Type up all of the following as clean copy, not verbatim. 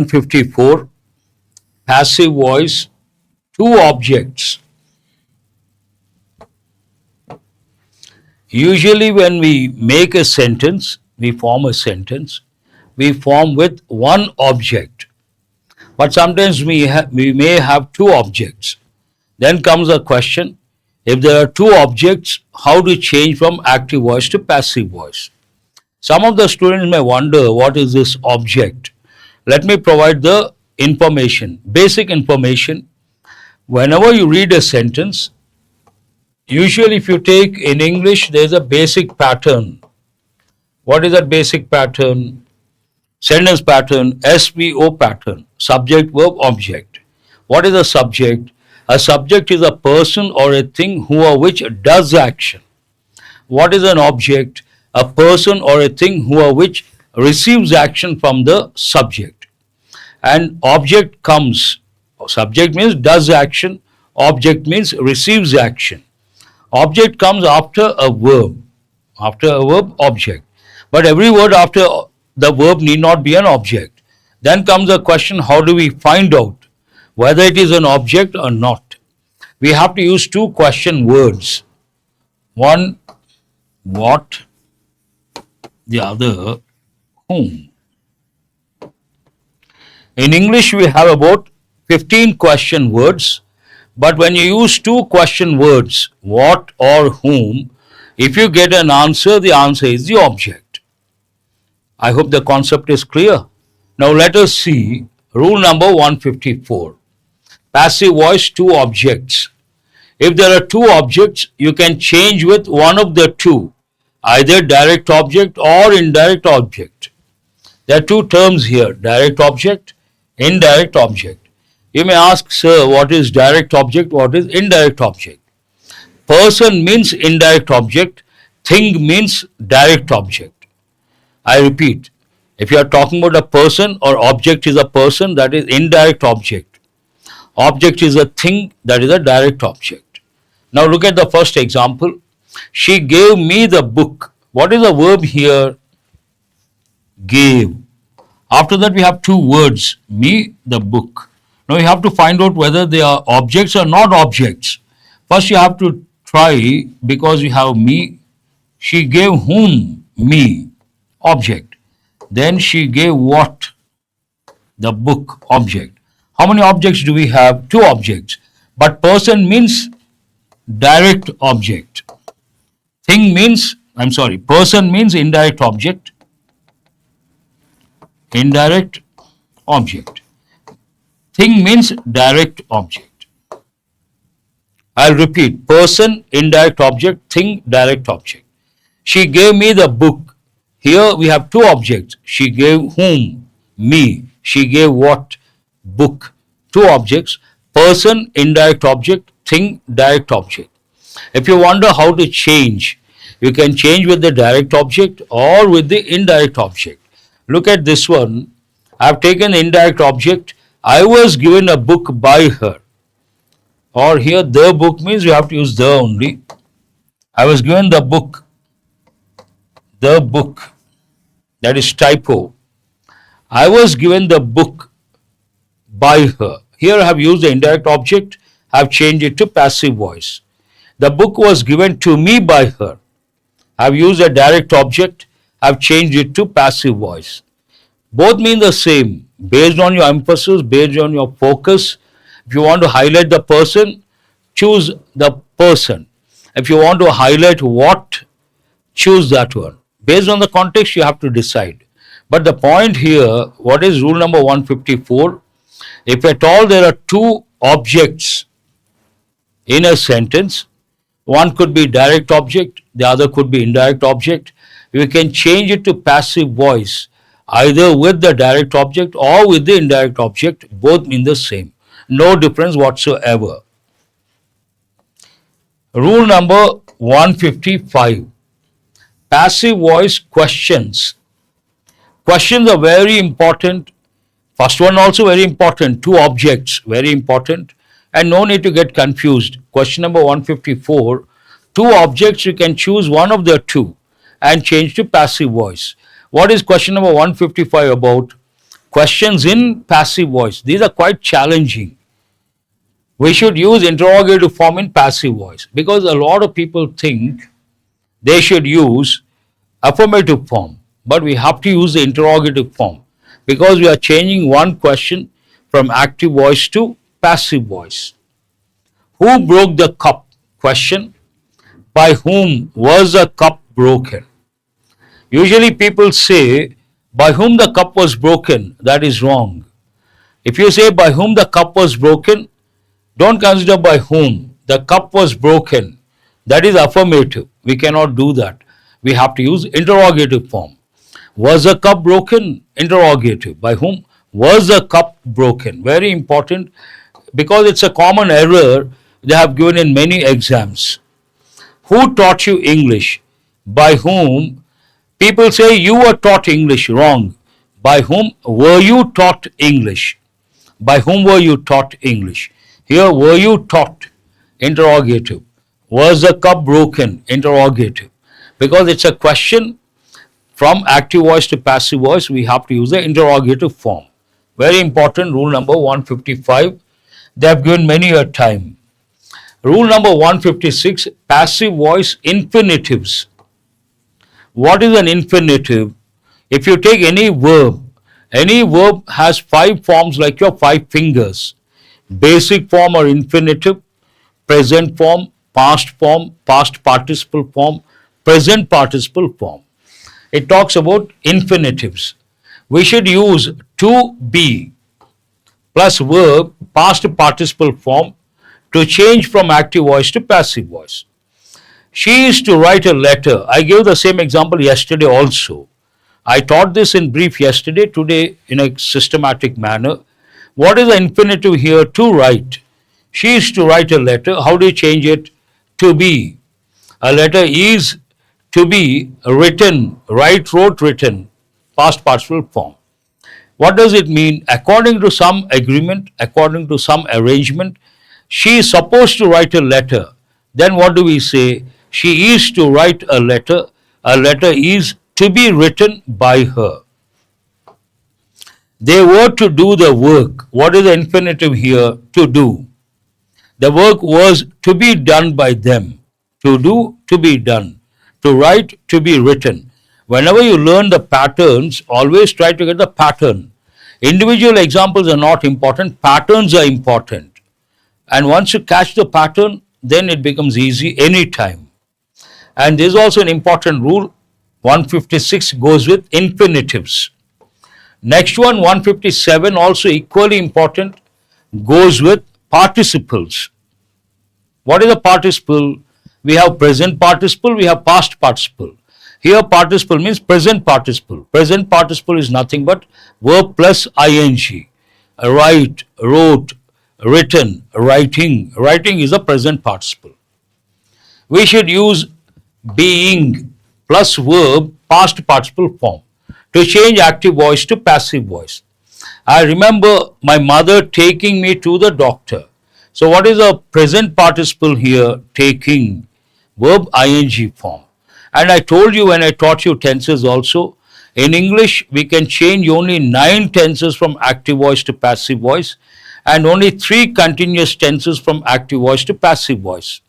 154, passive voice, two objects. Usually when we make a sentence, we form a sentence, we form with one object. But sometimes we may have two objects. Then comes a question, if there are two objects, how to change from active voice to passive voice? Some of the students may wonder, what is this object? Let me provide the information, basic information. Whenever you read a sentence, usually if you take in English, there is a basic pattern. What is that basic pattern? Sentence pattern, SVO pattern, subject, verb, object. What is a subject? A subject is a person or a thing who or which does action. What is an object? A person or a thing who or which receives action from the subject. And object comes, subject means does action, object means receives action. Object comes after a verb, object. But every word after the verb need not be an object. Then comes a question, how do we find out whether it is an object or not? We have to use two question words. One, what, the other, whom. In English, we have about 15 question words, but when you use two question words, what or whom, if you get an answer, the answer is the object. I hope the concept is clear. Now let us see rule number 154. Passive voice, two objects. If there are two objects, you can change with one of the two, either direct object or indirect object. There are two terms here, direct object, indirect object. You may ask, sir, what is direct object, what is indirect object? Person means indirect object, thing means direct object. I repeat, if you are talking about a person or object is a person, that is indirect object. Object is a thing, that is a direct object. Now look at the first example. She gave me the book. What is the verb here? Gave. After that we have two words, me, the book. Now you have to find out whether they are objects or not objects. First you have to try, because you have me, she gave whom? Me, object. Then she gave what? The book, object. How many objects do we have? Two objects. But person means direct object. Thing means, person means indirect object. Indirect object. Thing means direct object. I'll repeat, person, indirect object, thing, direct object. She gave me the book. Here we have two objects. She gave whom? Me. She gave what? Book. Two objects. Person, indirect object, thing, direct object. If you wonder how to change, you can change with the direct object or with the indirect object. Look at this one. I have taken indirect object. I was given a book by her. Or here the book means you have to use the only. I was given the book. The book. That is typo. I was given the book by her. Here I have used the indirect object. I have changed it to passive voice. The book was given to me by her. I have used a direct object. I have changed it to passive voice. Both mean the same. Based on your emphasis, based on your focus. If you want to highlight the person, choose the person. If you want to highlight what, choose that one. Based on the context, you have to decide. But the point here, what is rule number 154? If at all there are two objects in a sentence, one could be direct object, the other could be indirect object, you can change it to passive voice, either with the direct object or with the indirect object. Both mean the same. No difference whatsoever. Rule number 155. Passive voice questions. Questions are very important. First one also very important. Two objects, very important. And no need to get confused. Question number 154. Two objects, you can choose one of the two and change to passive voice. What is question number 155 about? questions in passive voice. These are quite challenging. We should use interrogative form in passive voice because a lot of people think they should use affirmative form, but we have to use the interrogative form because we are changing one question from active voice to passive voice. Who broke the cup? Question. By whom was the cup broken? Usually people say by whom the cup was broken. That is wrong. If you say by whom the cup was broken, don't consider by whom. The cup was broken. That is affirmative. We cannot do that. We have to use interrogative form. Was the cup broken? Interrogative. By whom was the cup broken? Very important because it's a common error they have given in many exams. Who taught you English? By whom? People say you were taught English. Wrong. By whom were you taught English? By whom were you taught English? Here, were you taught? Interrogative. Was the cup broken? Interrogative. Because it's a question from active voice to passive voice, we have to use the interrogative form. Very important, rule number 155. They have given many a time. Rule number 156, passive voice infinitives. What is an infinitive? If you take any verb has 5 forms like your 5 fingers. Basic form or infinitive, present form, past participle form, present participle form. It talks about infinitives. We should use to be plus verb, past participle form to change from active voice to passive voice. She is to write a letter. I gave the same example yesterday also. I taught this in brief yesterday, today in a systematic manner. What is the infinitive here? To write. She is to write a letter. How do you change it? To be. A letter is to be written. Write, wrote, written. Past participle form. What does it mean? According to some agreement, according to some arrangement, she is supposed to write a letter. Then what do we say? She is to write a letter. A letter is to be written by her. They were to do the work. What is the infinitive here? To do. The work was to be done by them. To do, to be done. To write, to be written. Whenever you learn the patterns, always try to get the pattern. Individual examples are not important. Patterns are important. And once you catch the pattern, then it becomes easy anytime. And there is also an important rule. 156 goes with infinitives. Next one, 157, also equally important, goes with participles. What is a participle? We have present participle, we have past participle. Here participle means present participle. Present participle is nothing but verb plus ing. Write, wrote, written, writing. Writing is a present participle. We should use being plus verb past participle form to change active voice to passive voice. I remember my mother taking me to the doctor. So what is a present participle here? Taking, verb ing form. And I told you when I taught you tenses also, in English we can change only 9 tenses from active voice to passive voice and only 3 continuous tenses from active voice to passive voice.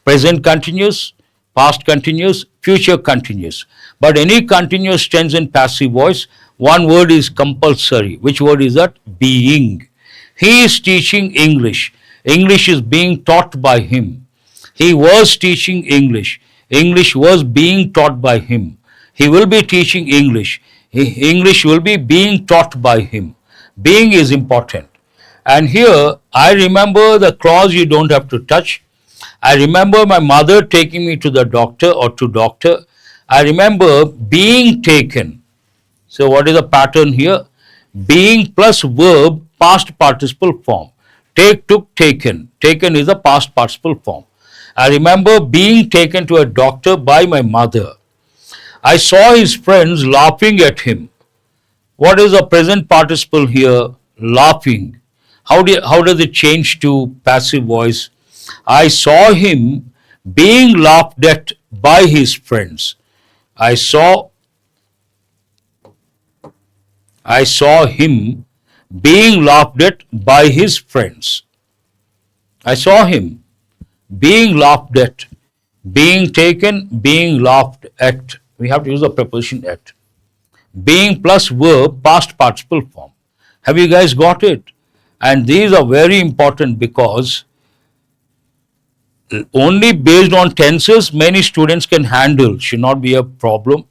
Present continuous, past continuous, future continuous. But any continuous tense in passive voice, one word is compulsory. Which word is that? Being. He is teaching English. English is being taught by him. He was teaching English. English was being taught by him. He will be teaching English. English will be being taught by him. Being is important. And here, I remember the clause you don't have to touch. I remember my mother taking me to the doctor or to doctor. I remember being taken. So what is the pattern here? Being plus verb, past participle form. Take, took, taken. Taken is the past participle form. I remember being taken to a doctor by my mother. I saw his friends laughing at him. What is the present participle here? Laughing. How does it change to passive voice? I saw him being laughed at by his friends. I saw I saw him being laughed at by his friends. I saw him being laughed at, being taken, being laughed at. We have to use the preposition at. Being plus verb, past participle form. Have you guys got it? And these are very important because only based on tenses many students can handle, should not be a problem.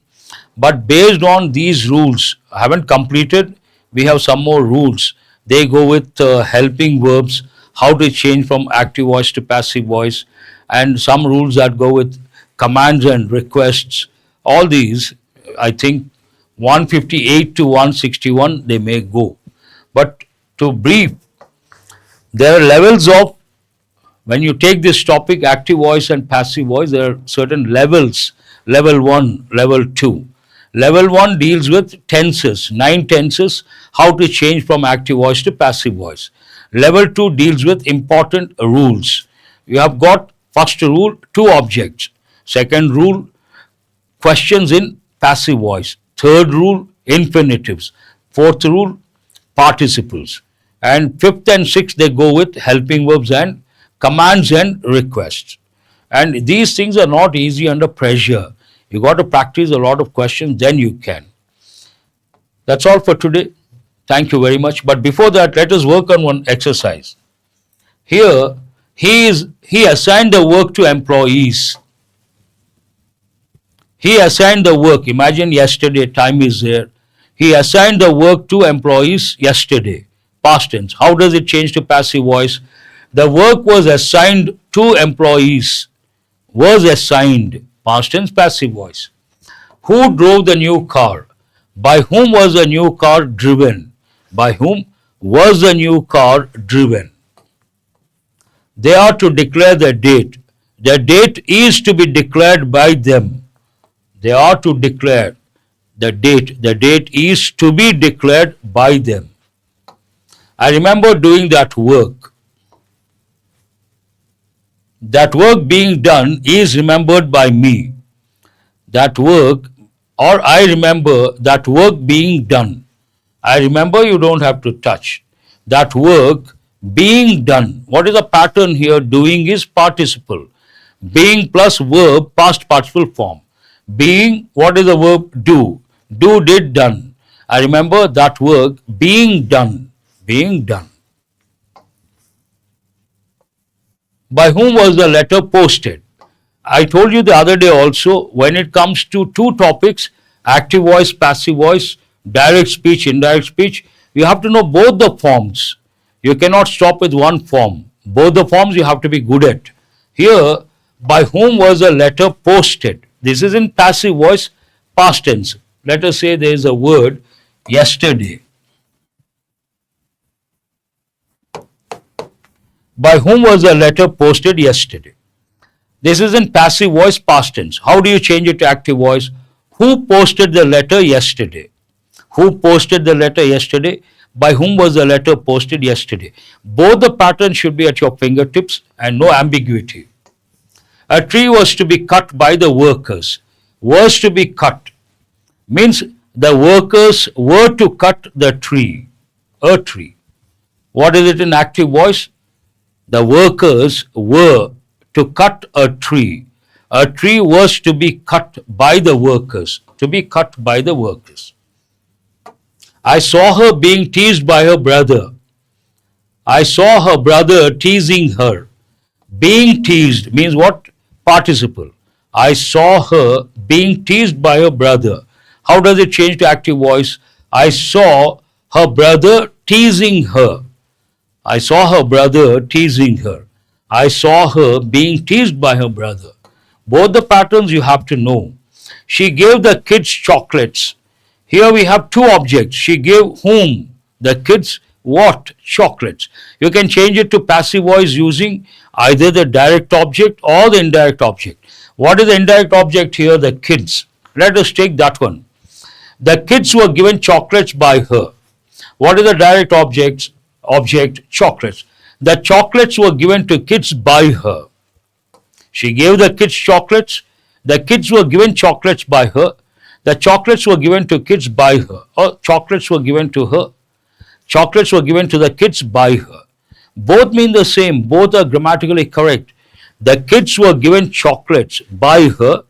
But based on these rules, I haven't completed, we have some more rules. They go with helping verbs, how to change from active voice to passive voice, and some rules that go with commands and requests. All these, I think 158 to 161, they may go. But to brief, there are levels of, when you take this topic, active voice and passive voice, there are certain levels, level 1, level 2. Level 1 deals with tenses, 9 tenses, how to change from active voice to passive voice. Level 2 deals with important rules. You have got first rule, 2 objects. Second rule, questions in passive voice. Third rule, infinitives. Fourth rule, participles. And fifth and sixth, they go with helping verbs and commands and requests. And these things are not easy under pressure. You got to practice a lot of questions, then you can. That's all for today. Thank you very much. But before that, let us work on one exercise. Here, he assigned the work to employees. He assigned the work. Imagine yesterday, time is there. He assigned the work to employees yesterday. Past tense. How does it change to passive voice? The work was assigned to employees. Was assigned. Past tense, passive voice. Who drove the new car? By whom was the new car driven? By whom was the new car driven? They are to declare the date. The date is to be declared by them. They are to declare the date. The date is to be declared by them. I remember doing that work. That work being done is remembered by me. That work, or I remember that work being done. I remember, you don't have to touch. That work being done. What is the pattern here? Doing is participle. Being plus verb, past participle form. Being, what is the verb? Do. Do, did, done. I remember that work being done. Being done. By whom was the letter posted? I told you the other day also, when it comes to 2 topics, active voice, passive voice, direct speech, indirect speech, you have to know both the forms. You cannot stop with one form. Both the forms you have to be good at. Here, by whom was the letter posted? This is in passive voice, past tense. Let us say there is a word, yesterday. By whom was the letter posted yesterday? This is in passive voice, past tense. How do you change it to active voice? Who posted the letter yesterday? Who posted the letter yesterday? By whom was the letter posted yesterday? Both the patterns should be at your fingertips and no ambiguity. A tree was to be cut by the workers. Was to be cut means the workers were to cut the tree. A tree. What is it in active voice? The workers were to cut a tree. A tree was to be cut by the workers. To be cut by the workers. I saw her being teased by her brother. I saw her brother teasing her. Being teased means what? Participle. I saw her being teased by her brother. How does it change to active voice? I saw her brother teasing her. I saw her brother teasing her. I saw her being teased by her brother. Both the patterns you have to know. She gave the kids chocolates. Here we have 2 objects. She gave whom? The kids what? Chocolates. You can change it to passive voice using either the direct object or the indirect object. What is the indirect object here? The kids. Let us take that one. The kids were given chocolates by her. What is the direct object? Chocolates. The chocolates were given to kids by her. She gave the kids chocolates. The kids were given chocolates by her. The chocolates were given to kids by her, or chocolates were given to her. Chocolates were given to the kids by her. Both mean the same, both are grammatically correct. The kids were given chocolates by her.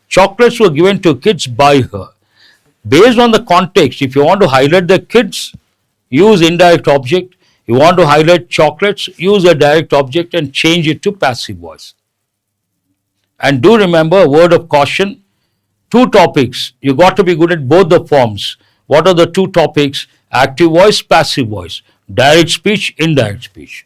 Chocolates were given to kids by her. Based on the context, if you want to highlight the kids, use indirect object. You want to highlight chocolates, use a direct object and change it to passive voice. And do remember, a word of caution, two topics. You got to be good at both the forms. What are the two topics? Active voice, passive voice. Direct speech, indirect speech.